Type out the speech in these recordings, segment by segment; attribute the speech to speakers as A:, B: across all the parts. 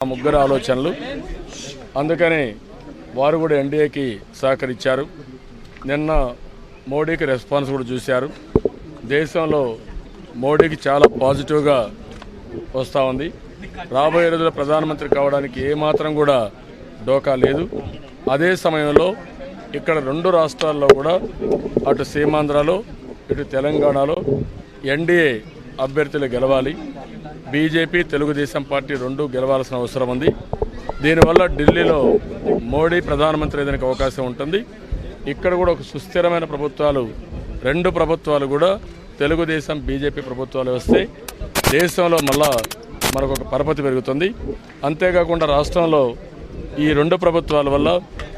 A: ముగ్గురు ఆలోచనలు. అందుకని వారు కూడా ఎన్డీఏకి సహకరించారు. నిన్న మోడీకి రెస్పాన్స్ కూడా చూశారు. దేశంలో మోడీకి చాలా పాజిటివ్గా వస్తూ ఉంది. రాబోయే రోజుల్లో ప్రధానమంత్రి కావడానికి ఏమాత్రం కూడా డోకా లేదు. అదే సమయంలో ఇక్కడ రెండు రాష్ట్రాల్లో కూడా అటు సీమాంధ్రలో ఇటు తెలంగాణలో ఎన్డీఏ అభ్యర్థులు గెలవాలి. బీజేపీ తెలుగుదేశం పార్టీ రెండు గెలవాల్సిన అవసరం ఉంది. దీనివల్ల ఢిల్లీలో మోడీ ప్రధానమంత్రి అయ్యేందుకు అవకాశం ఉంటుంది. ఇక్కడ కూడా ఒక సుస్థిరమైన ప్రభుత్వాలు, రెండు ప్రభుత్వాలు కూడా తెలుగుదేశం బీజేపీ ప్రభుత్వాలు వస్తే దేశంలో మళ్ళా మనకు ఒక పరపతి పెరుగుతుంది. అంతేకాకుండా రాష్ట్రంలో ఈ రెండు ప్రభుత్వాల వల్ల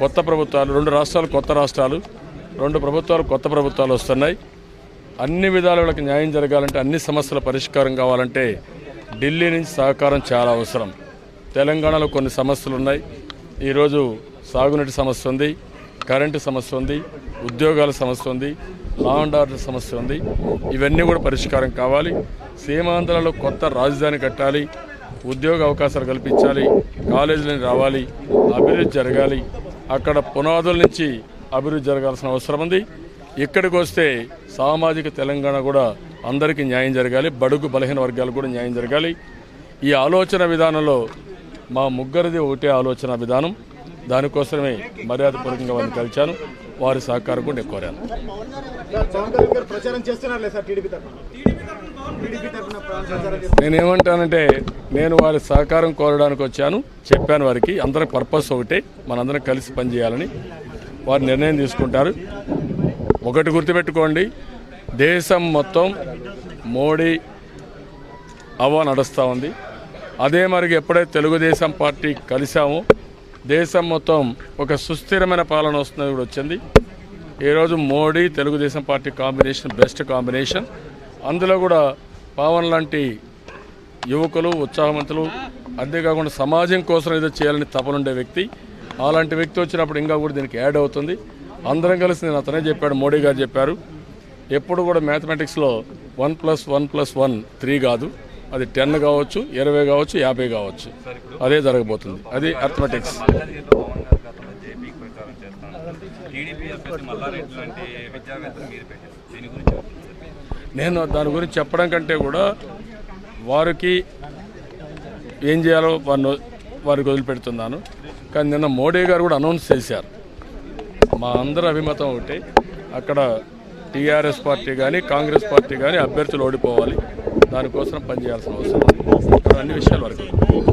A: కొత్త ప్రభుత్వాలు, రెండు రాష్ట్రాలు కొత్త రాష్ట్రాలు, రెండు ప్రభుత్వాలు కొత్త ప్రభుత్వాలు వస్తున్నాయి. అన్ని విధాల వాళ్ళకి న్యాయం జరగాలంటే, అన్ని సమస్యల పరిష్కారం కావాలంటే ఢిల్లీ నుంచి సహకారం చాలా అవసరం. తెలంగాణలో కొన్ని సమస్యలు ఉన్నాయి. ఈరోజు సాగునీటి సమస్య ఉంది, కరెంటు సమస్య ఉంది, ఉద్యోగాల సమస్య ఉంది, లా అండ్ ఆర్డర్ సమస్య ఉంది. ఇవన్నీ కూడా పరిష్కారం కావాలి. సీమాంధ్రలో కొత్త రాజధాని కట్టాలి, ఉద్యోగ అవకాశాలు కల్పించాలి, కాలేజీలను రావాలి, అభివృద్ధి జరగాలి. అక్కడ పునాదుల నుంచి అభివృద్ధి జరగాల్సిన అవసరం ఉంది. ఇక్కడికి వస్తే సామాజిక తెలంగాణ కూడా అందరికీ న్యాయం జరగాలి, బడుగు బలహీన వర్గాలకు కూడా న్యాయం జరగాలి. ఈ ఆలోచన విధానంలో మా ముగ్గురిది ఒకటే ఆలోచన విధానం. దానికోసమే మర్యాదపూర్వకంగా వారిని కలిశాను. వారి సహకారం కూడా కోరాను. నేనేమంటానంటే, నేను వారి సహకారం కోరడానికి వచ్చాను. చెప్పాను వారికి, అందరి పర్పస్ ఒకటే, మనందరం కలిసి పనిచేయాలని. వారు నిర్ణయం తీసుకుంటారు. ఒకటి గుర్తుపెట్టుకోండి, దేశం మొత్తం మోడీ అవ్వ నడుస్తూ ఉంది. అదే మరికి ఎప్పుడైతే తెలుగుదేశం పార్టీ కలిసామో దేశం మొత్తం ఒక సుస్థిరమైన పాలన వస్తున్నది కూడా వచ్చింది. ఈరోజు Modi Telugu Desam party combination best combination. అందులో కూడా పవన్ లాంటి యువకులు, ఉత్సాహవంతులు, అంతేకాకుండా సమాజం కోసం ఏదో చేయాలని తపనుండే వ్యక్తి. అలాంటి వ్యక్తి వచ్చినప్పుడు ఇంకా కూడా దీనికి యాడ్ అవుతుంది. అందరం కలిసి, నేను అతనే చెప్పాడు, మోడీ గారు చెప్పారు, ఎప్పుడు కూడా మ్యాథమెటిక్స్లో 1+1+1 3 కాదు, అది 10 కావచ్చు, 20 కావచ్చు, 50 కావచ్చు. అదే జరగబోతుంది. అది అర్థమెటిక్స్. నేను దాని గురించి చెప్పడం కంటే కూడా వారికి ఏం చేయాలో వారికి వదిలిపెడుతున్నాను. కానీ నిన్న మోడీ గారు కూడా అనౌన్స్ చేశారు. మా అందరి అభిమతం ఒకటి, అక్కడ టీఆర్ఎస్ పార్టీ కానీ కాంగ్రెస్ పార్టీ కానీ అభ్యర్థులు ఓడిపోవాలి, దానికోసం పనిచేయాల్సిన అవసరం ఉంది. అన్ని విషయాలు వరకు